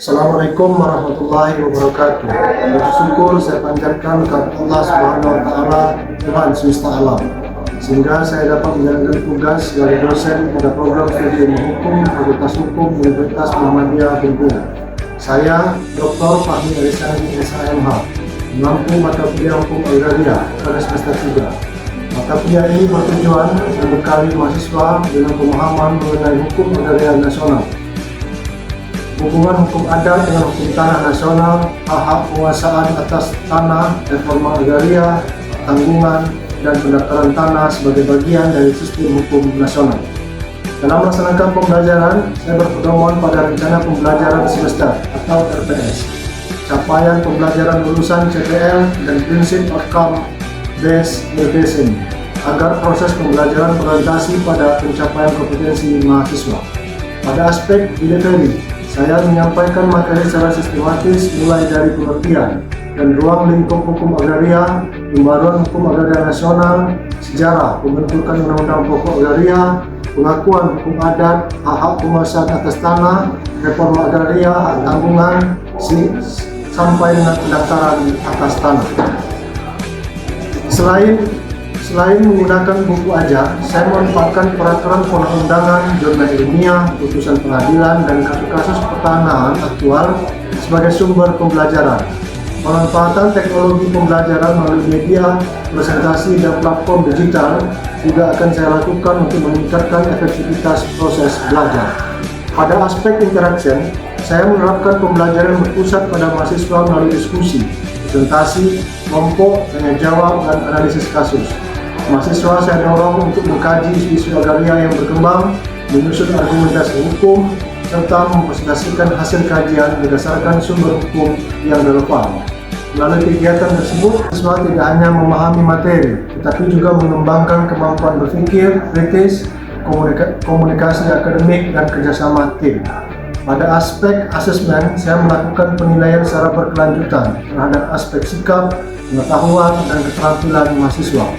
Assalamualaikum warahmatullahi wabarakatuh. Bersyukur saya panjatkan kepada Allah Subhanahu wa Ta'ala, Tuhan semesta alam, sehingga saya dapat menjalankan tugas sebagai dosen pada program studi ilmu hukum Fakultas Hukum Universitas Muhammadiyah Bengkulu. Saya Dr. Fahmi Arisani SHMH, mengampu mata kuliah hukum agraria pada semester 3. Mata kuliah ini bertujuan membekali mahasiswa dengan pemahaman mengenai hukum agraria nasional, hubungan hukum adat dengan hukum tanah nasional, hak-hak penguasaan atas tanah, reforma agraria, tanggungan, dan pendaftaran tanah sebagai bagian dari sistem hukum nasional. Dalam melaksanakan pembelajaran, saya berpedoman pada rencana pembelajaran semester atau RPS, capaian pembelajaran lulusan CPL, dan prinsip outcome based education, agar proses pembelajaran berorientasi pada pencapaian kompetensi mahasiswa. Pada aspek delivery, saya menyampaikan materi secara sistematis mulai dari pengertian dan ruang lingkup hukum agraria, pembaruan hukum agraria nasional, sejarah pembentukan undang-undang pokok agraria, pengakuan hukum adat, hak-hak penguasaan atas tanah, reforma agraria, hak tanggungan, sampai dengan pendaftaran atas tanah. Selain menggunakan buku ajar, saya memanfaatkan peraturan perundang-undangan, jurnal ilmiah, putusan pengadilan, dan kasus-kasus pertanahan aktual sebagai sumber pembelajaran. Pemanfaatan teknologi pembelajaran melalui media, presentasi, dan platform digital juga akan saya lakukan untuk meningkatkan efektivitas proses belajar. Pada aspek interaction, saya menerapkan pembelajaran berpusat pada mahasiswa melalui diskusi, presentasi, kelompok, tanya jawab, dan analisis kasus. Mahasiswa saya dorong untuk mengkaji isu-isu agraria yang berkembang, menyusun argumentasi hukum, serta mempresentasikan hasil kajian berdasarkan sumber hukum yang relevan. Melalui kegiatan tersebut, mahasiswa tidak hanya memahami materi, tetapi juga mengembangkan kemampuan berpikir kritis, komunikasi akademik, dan kerjasama tim. Pada aspek asesmen, saya melakukan penilaian secara berkelanjutan terhadap aspek sikap, pengetahuan, dan keterampilan mahasiswa.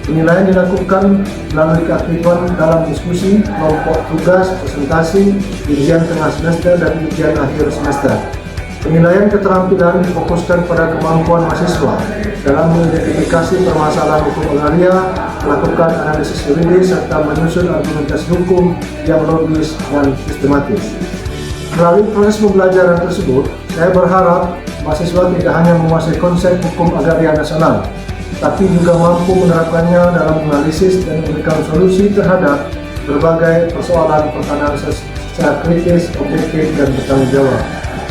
Penilaian dilakukan melalui keaktifan dalam diskusi, kelompok tugas, presentasi, ujian tengah semester, dan ujian akhir semester. Penilaian keterampilan difokuskan pada kemampuan mahasiswa dalam mengidentifikasi permasalahan hukum agraria, melakukan analisis yuridis, serta menyusun argumentasi hukum yang logis dan sistematis. Melalui proses pembelajaran tersebut, saya berharap mahasiswa tidak hanya menguasai konsep hukum agraria nasional, tapi juga mampu menerapkannya dalam analisis dan memberikan solusi terhadap berbagai persoalan pertanahan secara kritis, objektif, dan bertanggung jawab.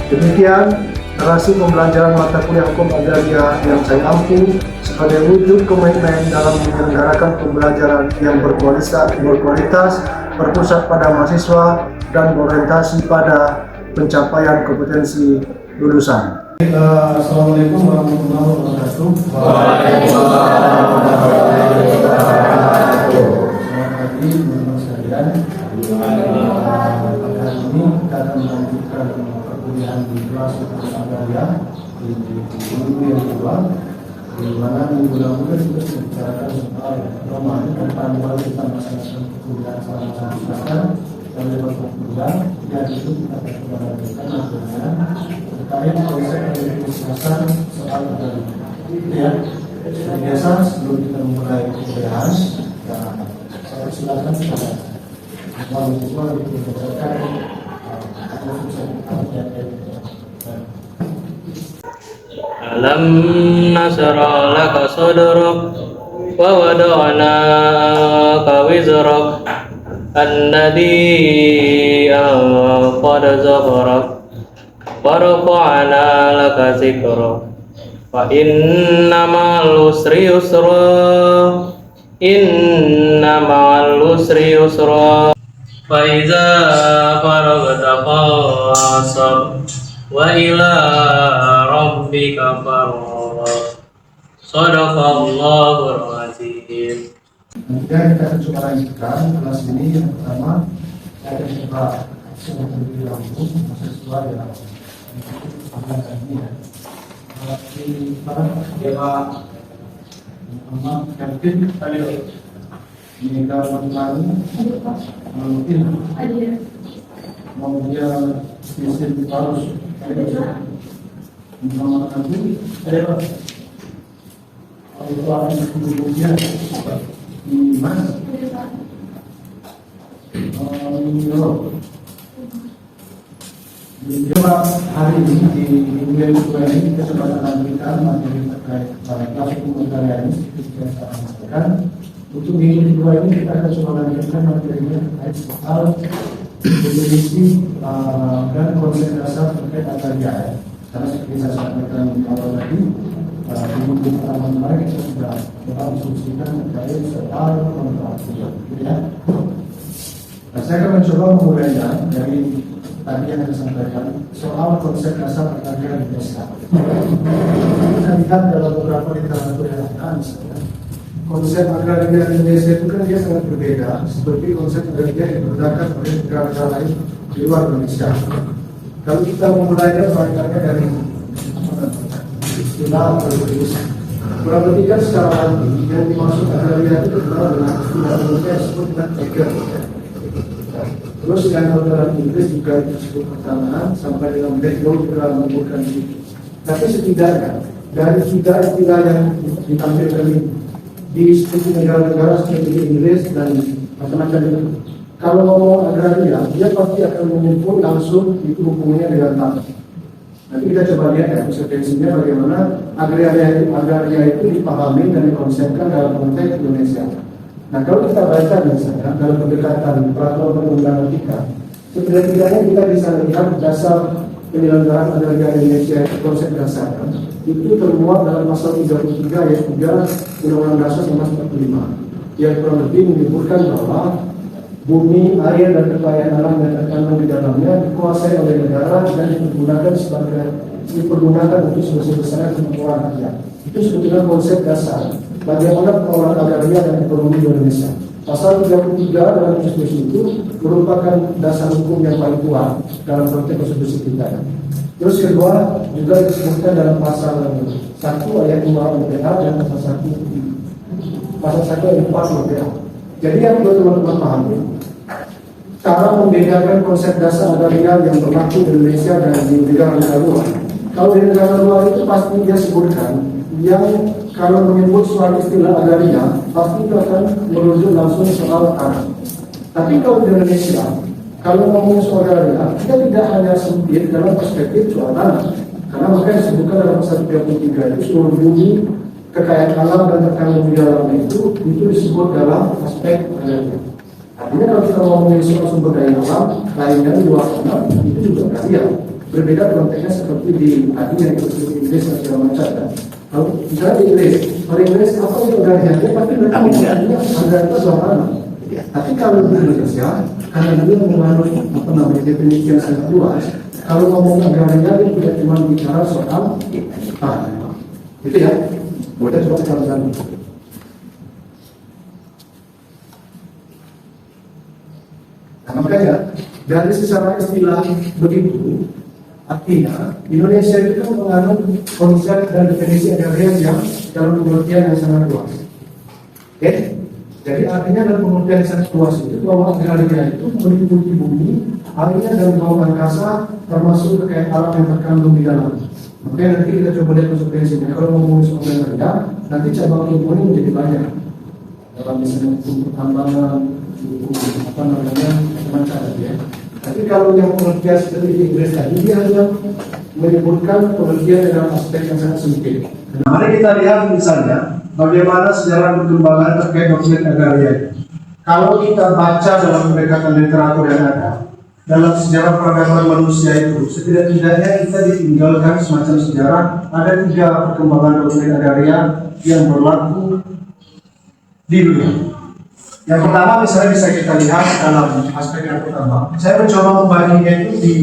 Demikian narasi pembelajaran mata kuliah hukum agraria yang saya ampu sebagai wujud komitmen dalam menyelenggarakan pembelajaran yang berkualitas, berpusat pada mahasiswa, dan berorientasi pada pencapaian kompetensi lulusan. Assalamualaikum warahmatullahi wabarakatuh. Waalaikumsalam warahmatullahi wabarakatuh. Selamat pagi teman-teman sekalian. Pada hari ini kita akan melanjutkan perkuliahan di kelas hukum agraria di minggu yang kedua, di mana minggu lalu kita sudah membicarakan soal Ramadan dan panduan kita melaksanakan perkuliahan selama satu semester. Dan lewat perkuliahan, dan itu kita akan melanjutkan perkuliahan terkait konsep analisis dasar soal agraria. Ya, biasa sebelum kita memulai perkuliahan, saya silakan kepada mahasiswa untuk membacakan Alam nasra laka sadrak wa wada'na ka wizrak alladhi anqadha zahrak wa rafa'na laka zikrak wa inna ma'al usri yusra inna ma'al usri yusra fa iza faragta fansab wa ila rabbika farghab. Shadaqallahul azim. Kemudian kita coba lanjutkan kelas ini. Yang pertama kita akan coba terlebih dahulu mahasiswa yang akan ini ya. Dewa Muhammad Kevin meninggal lalu mungkin kemudian Vincent Paulus Muhammad Abu, ada apa? Itu akan kemudian Mas. Jumpa hari ini di bulan kedua ini kesempatan kita materi terkait kelas hukum negara ini seperti yang saya sampaikan. Untuk minggu kedua ini kita akan coba lanjutkan materinya terkait soal definisi dan konsep dasar terkait agraria. Karena seperti saya sampaikan awal tadi, di minggu pertama kemarin kita sudah coba diskusikan terkait soal kontrak kerja. Ya. Nah, saya akan mencoba memulainya dari tadi yang saya sampaikan soal konsep dasar agraria di Indonesia. Kita lihat dalam beberapa literatur yang ada, misalnya konsep agraria di Indonesia itu kan dia sangat berbeda seperti konsep agraria yang digunakan oleh negara-negara lain di luar Indonesia. Kalau kita memulainya barangkali dari istilah berikut. Kurang lebih kan secara arti yang dimaksud agraria itu adalah dengan istilah Indonesia disebut dengan agro. Terus yang dalam Inggris juga disebut pertanahan sampai dengan background juga menyebutkan itu. Tapi setidaknya dari tiga istilah yang ditampilkan di seperti negara-negara seperti Inggris dan macam-macam itu, kalau ngomong agraria, dia pasti akan menyebut langsung itu hubungannya dengan tanah. Nanti kita coba lihat ya konsekuensinya bagaimana agraria itu dipahami dan dikonsepkan dalam konteks Indonesia. Nah, kalau kita baca misalnya dalam pendekatan peraturan perundang-undangan kita, setidaknya kita bisa lihat dasar penyelenggaraan agraria Indonesia konsep dasar itu termuat dalam pasal 33 ayat 3 Undang-Undang Dasar 1945 yang kurang lebih menyebutkan bahwa bumi, air, dan kekayaan alam yang terkandung di dalamnya dikuasai oleh negara dan dipergunakan untuk sebesar-besarnya kemakmuran rakyat. Itu sebetulnya konsep dasar bagaimana pengelolaan agraria dan ekonomi di Indonesia. Pasal 33 dalam konstitusi itu merupakan dasar hukum yang paling kuat dalam konteks konstitusi kita. Terus kedua juga disebutkan dalam pasal 1 ayat 5 LPA dan pasal 1 ayat 4 LPA. Jadi yang perlu teman-teman pahami, cara membedakan konsep dasar agraria yang berlaku di Indonesia dan di negara-negara luar. Kalau di negara luar itu pasti dia sebutkan yang kalau menyebut suatu istilah agraria pasti itu akan merujuk langsung soal tanah. Tapi kalau di Indonesia, kalau ngomong soal agraria, kita tidak hanya sempit dalam perspektif soal tanah. Karena makanya disebutkan dalam pasal 33 itu seluruh bumi, kekayaan alam dan terkandung di dalamnya itu disebut dalam aspek agraria. Artinya kalau kita ngomongin soal sumber daya alam lainnya di luar sana itu juga agraria. Berbeda konteksnya seperti di tadi yang disebut Inggris dan segala macam kan. Kalau misalnya di Inggris, orang Inggris apa yang agraria? Dia pasti mereka mengatakan agraria itu soal tanah. Tapi kalau di Indonesia, karena dia mengandung definisi yang sangat luas, kalau ngomong agraria dia tidak cuma bicara soal tanah. Itu ya. Boleh coba kita lihat. Nah, makanya dari secara istilah begitu, artinya Indonesia itu kan mengandung konsep dan definisi agraria yang dalam pengertian yang sangat luas. Oke? Jadi artinya dalam pengertian yang sangat luas itu bahwa agraria itu meliputi bumi, airnya dan bawah angkasa, termasuk kekayaan alam yang terkandung di dalam. Makanya nanti kita coba lihat konsekuensinya. Kalau ngomongin soal agraria, nanti cabang ilmunya menjadi banyak. Dalam misalnya hukum pertambangan, hukum macam-macam ya. Tapi kalau yang pengertian seperti di Inggris tadi, dia hanya menyebutkan pengertian dalam aspek yang sangat sempit. Nah, mari kita lihat misalnya bagaimana sejarah perkembangan terkait konsep agraria. Kalau kita baca dalam pendekatan literatur yang ada, dalam sejarah peradaban manusia itu, setidak-tidaknya kita ditinggalkan semacam sejarah ada 3 perkembangan konsep agraria yang berlaku di dunia. Yang pertama misalnya bisa kita lihat dalam aspek yang pertama, saya mencoba membaginya itu di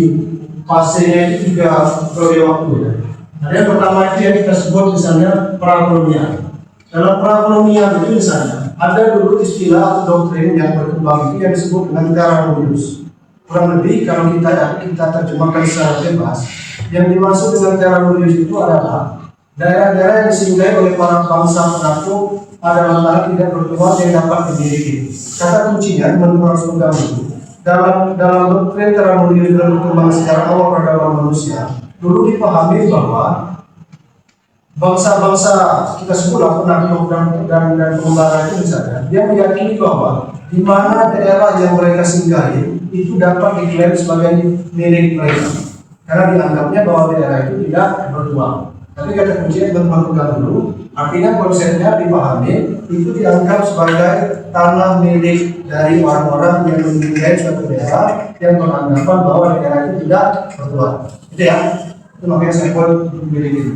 fasenya itu 3 periode waktu ya. Nah, yang pertama itu yang kita sebut misalnya prakolonial. Dalam prakolonial itu misalnya ada dulu istilah atau doktrin yang berkembang itu yang disebut dengan terra nullius. Kurang lebih kalau kita terjemahkan secara bebas, yang dimaksud dengan terra nullius itu adalah daerah-daerah yang disinggahi oleh para bangsa penakut adalah tanah tidak bertuan yang dapat dimiliki. Kata kuncinya menurut Rasulullah itu dalam doktrin terra nullius dalam perkembangan sejarah awal peradaban manusia dulu dipahami bahwa bangsa-bangsa kita sebut penakluk dan pengembara itu misalnya, dia meyakini bahwa di mana daerah yang mereka singgahi itu dapat diklaim sebagai milik mereka, karena dianggapnya bahwa daerah itu tidak bertuan. Tapi kata kuncinya teman-teman dulu, artinya konsepnya dipahami itu dianggap sebagai tanah milik dari orang-orang yang memiliki suatu daerah yang beranggapan bahwa daerah itu tidak bertuan. Itu ya, itu makanya saya buat milik ini.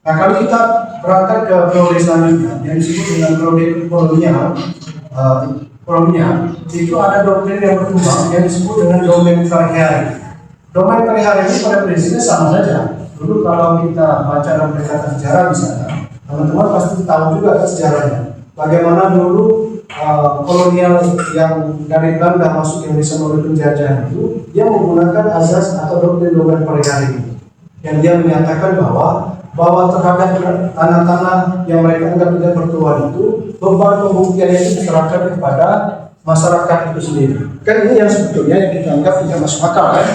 Nah, kalau kita berangkat ke periode selanjutnya yang disebut dengan periode kolonial, itu ada doktrin yang berkembang yang disebut dengan domain perihari. Domain perihari ini pada prinsipnya sama saja. Dulu kalau kita baca dalam pendekatan sejarah misalnya, teman-teman pasti tahu juga sejarahnya. Bagaimana dulu kolonial yang dari Belanda masuk Indonesia melalui penjajahan itu, dia menggunakan azas atau doktrin domain perihari, yang dia menyatakan bahwa terhadap tanah-tanah yang mereka anggap tidak bertuan itu, beban pembuktiannya itu diserahkan kepada masyarakat itu sendiri. Kan ini yang sebetulnya yang kita anggap tidak masuk akal, kan?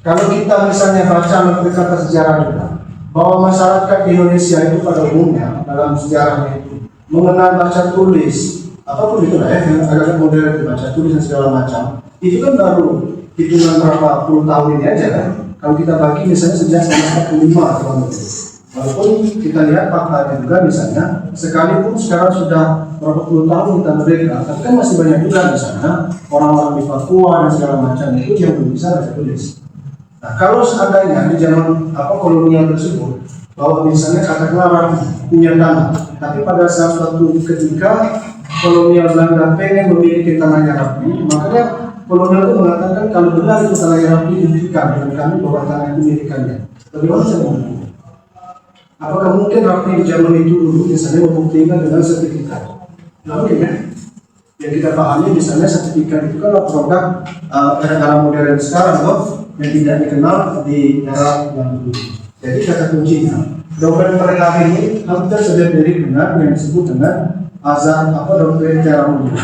Kalau kita misalnya baca pendekatan sejarah juga, bahwa masyarakat Indonesia itu pada umumnya dalam sejarahnya itu mengenal baca tulis, apapun itu lah ya, yang agak modern baca tulis dan segala macam, itu kan baru hitungan berapa puluh tahun ini aja kan. Kalau kita bagi misalnya sejak 1945 tahun itu, walaupun kita lihat faktanya juga misalnya, sekalipun sekarang sudah berapa puluh tahun kita merdeka, tapi kan masih banyak juga misalnya orang-orang di Papua dan segala macam itu yang belum bisa baca tulis. Nah, kalau seandainya di zaman kolonial tersebut, bahwa misalnya katakanlah orang punya tanah, tapi pada saat suatu ketika kolonial Belanda pengen memiliki tanahnya Rapi, makanya kolonial itu mengatakan kalau benar itu tanahnya Rapi dibuktikan dengan kami bahwa tanah itu milikannya. Bagaimana saya membuktikan? Apakah mungkin Rapi di zaman itu dulu misalnya membuktikan dengan sertifikat? Lalu ya, yang kita pahami misalnya sertifikat itu kan produk era modern sekarang loh, yang tidak dikenal di era yang dulu. Jadi kata kuncinya, doktrin perihari ini hampir saja mirip dengan yang disebut dengan azan doktrin cara mengukur.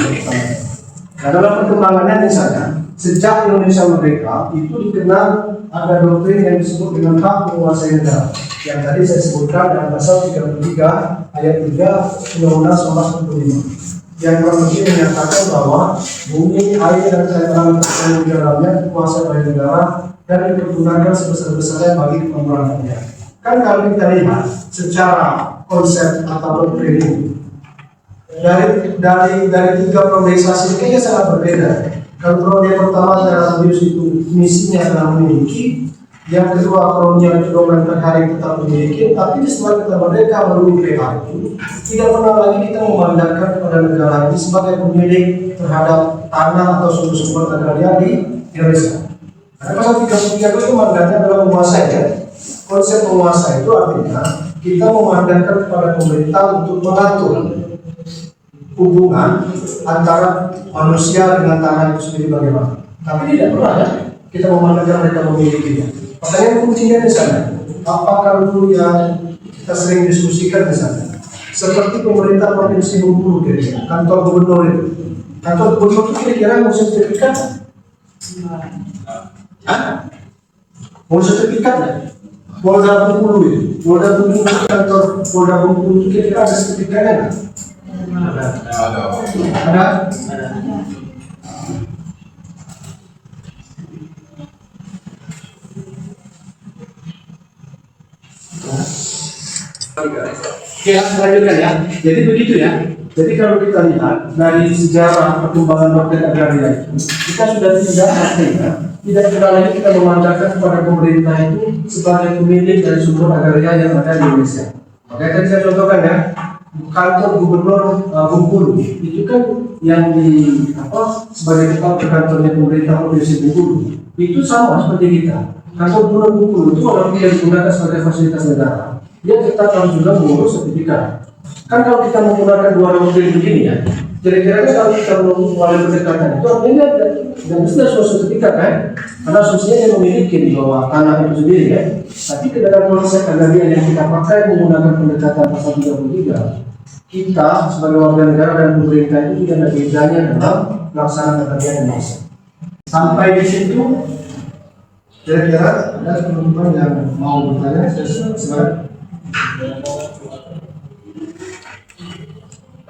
Nah, dalam perkembangannya misalnya, sejak Indonesia merdeka itu dikenal ada doktrin yang disebut dengan hak menguasai negara. Yang tadi saya sebutkan dalam pasal 33 ayat 3 Undang-Undang 1945. Yang lebih menyatakan bahwa bumi, air, dan cairan di dalamnya dikuasai oleh negara dan dipergunakan sebesar-besarnya bagi kemakmuran rakyat. Kan kalau kita lihat secara konsep atau doktrin ini, dari tiga progresasi ini sangat berbeda. Kalau periode pertama Terasius itu misinya adalah memiliki, yang kedua kolonial itu domain perihari tetap memiliki, tapi setelah kita merdeka melalui PH itu tidak pernah lagi kita memandangkan kepada negara ini sebagai pemilik terhadap tanah atau sumber-sumber agraria di Indonesia. Karena pasal 33 itu mandatnya adalah menguasai ya. Konsep menguasai itu artinya kita memandangkan kepada pemerintah untuk mengatur hubungan antara manusia dengan tanah itu sendiri bagaimana. Tapi tidak pernah ya kita memandangkan mereka memilikinya. Pertanyaan kuncinya di sana, apakah dulu yang kita sering diskusikan di sana, seperti pemerintah provinsi Bengkulu kira-kira, kantor gubernur itu, kantor gubernur itu kira-kira mau sertifikat? Mau sertifikat nggak? Polda Bengkulu itu, Polda Bengkulu kantor Polda Bengkulu itu kira-kira ada sertifikatnya nggak? Ada. Oke, lanjutkan ya. Jadi begitu ya. Jadi kalau kita lihat dari sejarah perkembangan doktrin agraria itu, kita sudah tidak artinya tidak pernah lagi kita memandangkan kepada pemerintah itu sebagai pemilik dari sumber agraria yang ada di Indonesia. Oke, tadi saya contohkan ya. Kantor gubernur Bengkulu itu kan yang sebagai tempat kantornya pemerintah provinsi Bengkulu itu sama seperti kita. Kantor gubernur Bengkulu itu walaupun dia digunakan sebagai fasilitas negara, dia tetap harus juga mengurus sertifikat. Kan kalau kita menggunakan dua doktrin begini ya, kira-kira kalau kita mulai berdekatan itu artinya dan sudah suatu sertifikat kan? Karena asumsinya yang memiliki bahwa tanah itu sendiri ya. Tapi ke dalam konsep agraria yang kita pakai menggunakan pendekatan pasal 33, kita sebagai warga negara dan pemerintah itu tidak ada bedanya dalam pelaksanaan agraria Indonesia. Sampai di situ Kira-kira ada teman-teman yang mau bertanya? Silakan.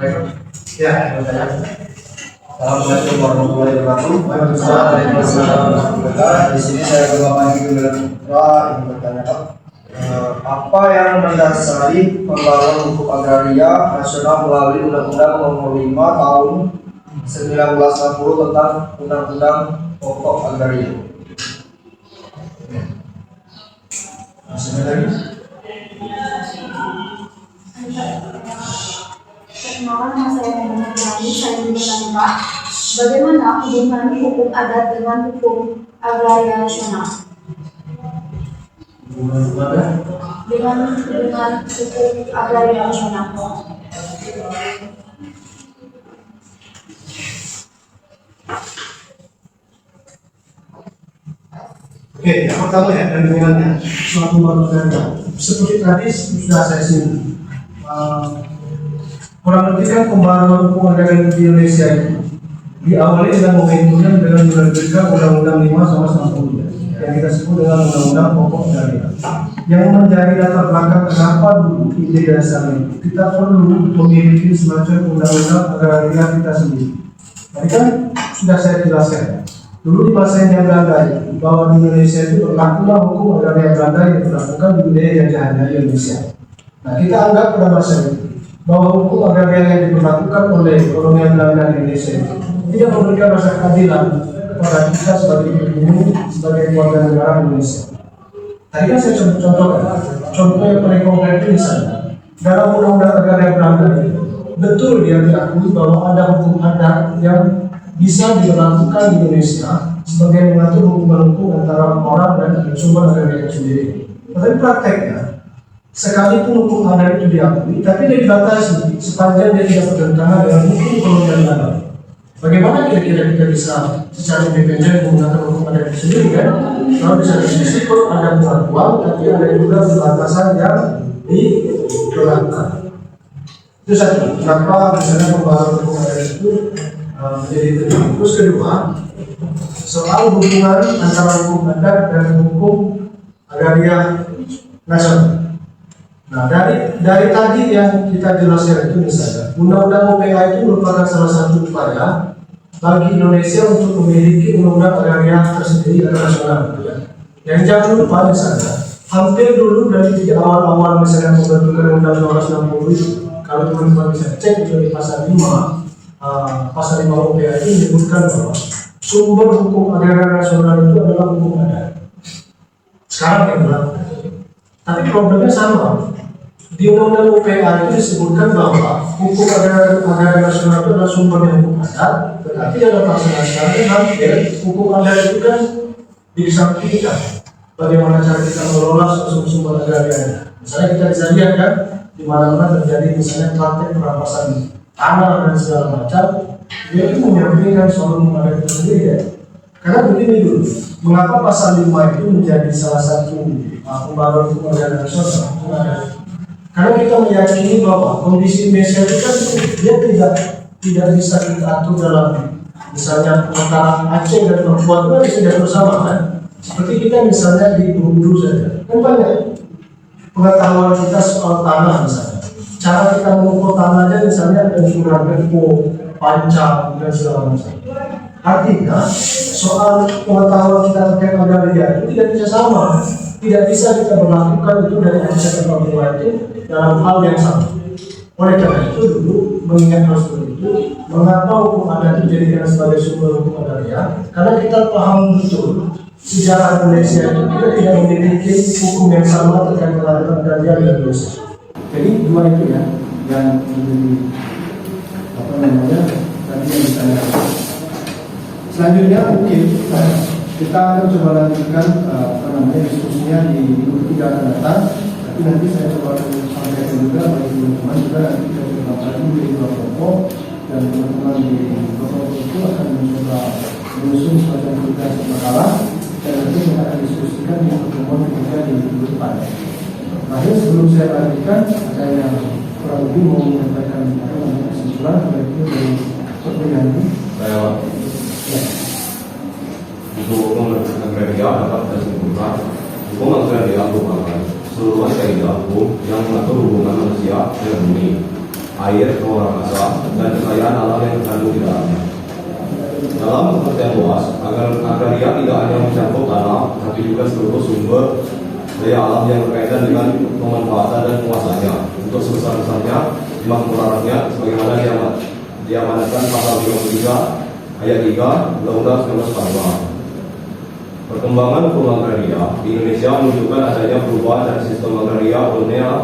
Baik. Ya, bertanya. Assalamualaikum warahmatullahi wabarakatuh. Waalaikumsalam. Di sini saya berbapak ibu dan doa ingin bertanya, apa yang mendasari pembangunan hukum agraria nasional melalui Undang-Undang Nomor 5 Tahun 1960 tentang Undang-Undang Pokok Agraria? Masih lagi? Perkenalkan, nama saya Muhammad Rani. Saya bertanya, Pak, bagaimana hubungan hukum adat dengan hukum agraria nasional? Dengan hubungan hukum agraria nasional. Oke, yang pertama ya, kandungannya suatu marga. Seperti tadi sudah saya singgung, kurang lebih kan pembaruan hukum agraria di Indonesia itu diawali dengan momentumnya dengan menerbitkan Undang-Undang 5 sama 60 yang kita sebut dengan Undang-Undang Pokok Agraria. Yang menjadi latar belakang kenapa dulu ide dasarnya kita perlu memiliki semacam Undang-Undang Agraria kita sendiri. Tadi kan sudah saya jelaskan. Dulu di masa yang Belanda bahwa di Indonesia itu berlakulah hukum agraria Belanda yang dilakukan di wilayah jajahan Indonesia. Nah, kita anggap pada masa itu bahwa hukum agraria yang diberlakukan oleh kolonial Belanda di Indonesia itu tidak memberikan rasa keadilan kepada kita sebagai pribumi, sebagai warga negara Indonesia. Tadi kan saya contohkan, contoh yang paling konkret ini misalnya dalam Undang-Undang Agraria Belanda itu betul dia diakui bahwa ada hukum adat yang bisa diberlakukan di Indonesia sebagai mengatur hukum antara orang dan sumber agraria itu sendiri. Tetapi prakteknya, sekalipun hukum adat itu diakui, tapi dia dibatasi sepanjang dia tidak bertentangan dengan hukum kolonial Belanda. Bagaimana kira-kira kita bisa secara independen menggunakan hukum adat itu sendiri kan? Kalau bisa diskusi kalau ada pengakuan, tapi ada juga batasan yang diberlakukan. Itu satu. Kenapa misalnya pembahasan hukum adat itu menjadi penting? Terus kedua, soal hubungan antara hukum adat dan hukum agraria nasional. Nah, dari tadi yang kita jelaskan itu misalnya, Undang-Undang UPA itu merupakan salah satu upaya bagi Indonesia untuk memiliki undang-undang agraria tersendiri dan nasional. Yang jangan lupa misalnya, hampir dulu dari awal-awal misalnya pembentukan Undang-Undang 1960 itu, kalau teman-teman bisa cek di pasal 5, pasal 5 UPA itu menyebutkan bahwa sumber hukum agraria nasional itu adalah hukum adat. Sekarang yang berlaku. Tapi problemnya sama. Di Undang-Undang UPA itu disebutkan bahwa hukum agraria nasional itu adalah sumbernya hukum adat, tetapi dalam pelaksanaan sekarang hampir hukum adat itu kan disampingkan. Bagaimana cara kita mengelola sumber agraria? Misalnya kita bisa lihat kan, di mana-mana terjadi misalnya praktek perampasan tanah dan segala macam, dia itu menyampingkan soal hukum adat itu sendiri ya. Karena begini dulu, mengapa pasal 5 itu menjadi salah satu pembaruan hukum agraria nasional? Karena kita meyakini bahwa kondisi Indonesia itu kan dia tidak bisa kita atur dalam misalnya pemetaran Aceh dan Papua itu kan bisa diatur sama kan. Seperti kita misalnya di Buru-Buru saja, kan banyak pengetahuan kita soal tanah misalnya. Cara kita mengukur tanahnya misalnya ada surat Tempo, Pancang dan segala macam. Artinya soal pengetahuan kita terkait agraria itu tidak bisa sama, tidak bisa kita berlakukan itu dari Aceh ke Papua itu dalam hal yang sama. Oleh karena itu dulu mengingat hal seperti itu, mengapa hukum adat dijadikan sebagai sumber hukum agraria? Karena kita paham betul sejarah Indonesia itu kita tidak memiliki hukum yang sama terkait dengan agraria di Indonesia. Jadi dua itu ya yang menjadi apa namanya tadi yang ditanyakan. Selanjutnya mungkin kita akan coba lanjutkan apa namanya diskusinya di minggu 3 akan datang. Tapi nanti saya coba sampaikan juga bagi teman-teman juga nanti kita coba lagi di kelompok dan teman-teman di kelompok itu akan mencoba menyusun semacam tugas makalah dan nanti kita akan diskusikan di pertemuan ketiga di minggu depan. Terakhir sebelum saya lanjutkan ada yang kurang lebih mau menyampaikan apa namanya kesimpulan oleh itu dari pertanyaan Saya untuk mengerjakan media dapat dari air, ruang angkasa, dan kekayaan alam yang terkandung di dalamnya. Dalam pengertian luas, agraria tidak hanya mencakup tanah, tapi juga seluruh sumber daya alam yang berkaitan dengan pemanfaatan dan penguasaannya untuk sebesar-besarnya kemakmuran rakyat sebagaimana diamanatkan pasal 23 ayat 3 Undang-Undang 1945. Perkembangan hukum agraria di Indonesia menunjukkan adanya perubahan dari sistem agraria kolonial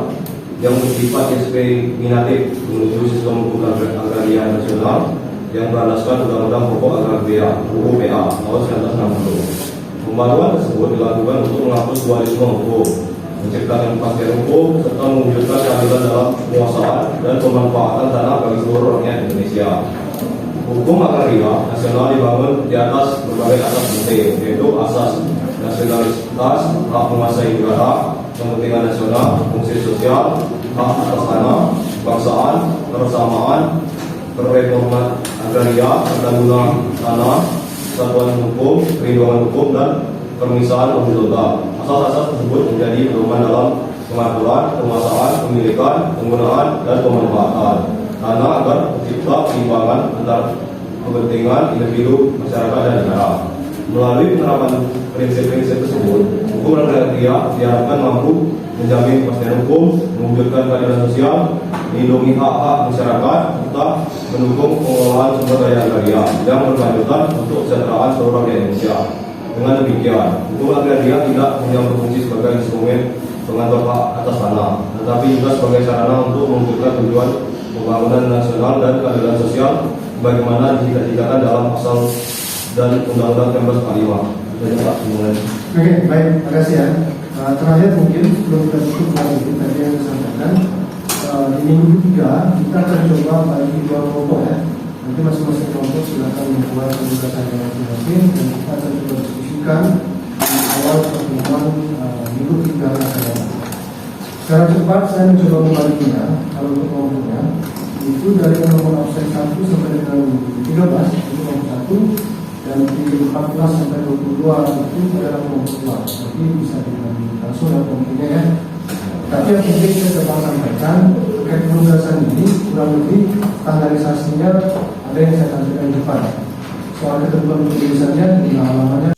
yang bersifat diskriminatif menuju sistem hukum agraria nasional yang berlandaskan Undang-Undang Pokok Agraria (UPA) tahun 1960. Pembaruan tersebut dilakukan untuk menghapus dualisme hukum, menciptakan kepastian hukum, serta mewujudkan keadilan dalam penguasaan dan pemanfaatan tanah bagi seluruh rakyat Indonesia. Hukum agraria nasional dibangun di atas berbagai asas penting, yaitu asas nasionalitas, hak menguasai negara, kepentingan nasional, fungsi sosial, hak atas tanah, kebangsaan, kebersamaan, reforma agraria, tata guna tanah, kesatuan hukum, perlindungan hukum, dan permisahan horizontal. Asas-asas tersebut menjadi pedoman dalam pengaturan, penguasaan, pemilikan, penggunaan, dan pemanfaatan tanah agar tercipta keseimbangan antara kepentingan individu, masyarakat, dan negara. Melalui penerapan prinsip-prinsip tersebut, hukum agraria diharapkan mampu menjamin kepastian hukum, mewujudkan keadilan sosial, melindungi hak-hak masyarakat, serta mendukung pengelolaan sumber daya agraria yang berkelanjutan untuk kesejahteraan seluruh rakyat Indonesia. Dengan demikian, hukum agraria tidak hanya berfungsi sebagai instrumen pengatur hak atas tanah, tetapi juga sebagai sarana untuk mewujudkan tujuan pembangunan nasional dan keadilan sosial bagaimana dicita-citakan dalam pasal dan Undang-Undang 1945. Oke, baik, terima kasih ya. Terakhir mungkin sebelum kita tutup lagi tadi yang disampaikan di minggu 3 kita akan coba bagi 2 kelompok ya. Nanti masing-masing kelompok silakan membuat penjelasannya masing-masing dan kita akan coba diskusikan di awal pertemuan minggu 3 akan datang. Secara cepat saya mencoba membaginya kalau untuk kelompoknya itu dari nomor absen 1 sampai dengan 13 itu kelompok 1 dan di 14 sampai 22 itu adalah kelompok 2. Jadi bisa dibagi langsung dan kelompoknya ya. Tapi yang penting saya coba sampaikan terkait penugasan ini kurang lebih standarisasinya ada yang saya tampilkan di depan. Soal ketentuan penulisannya di halamannya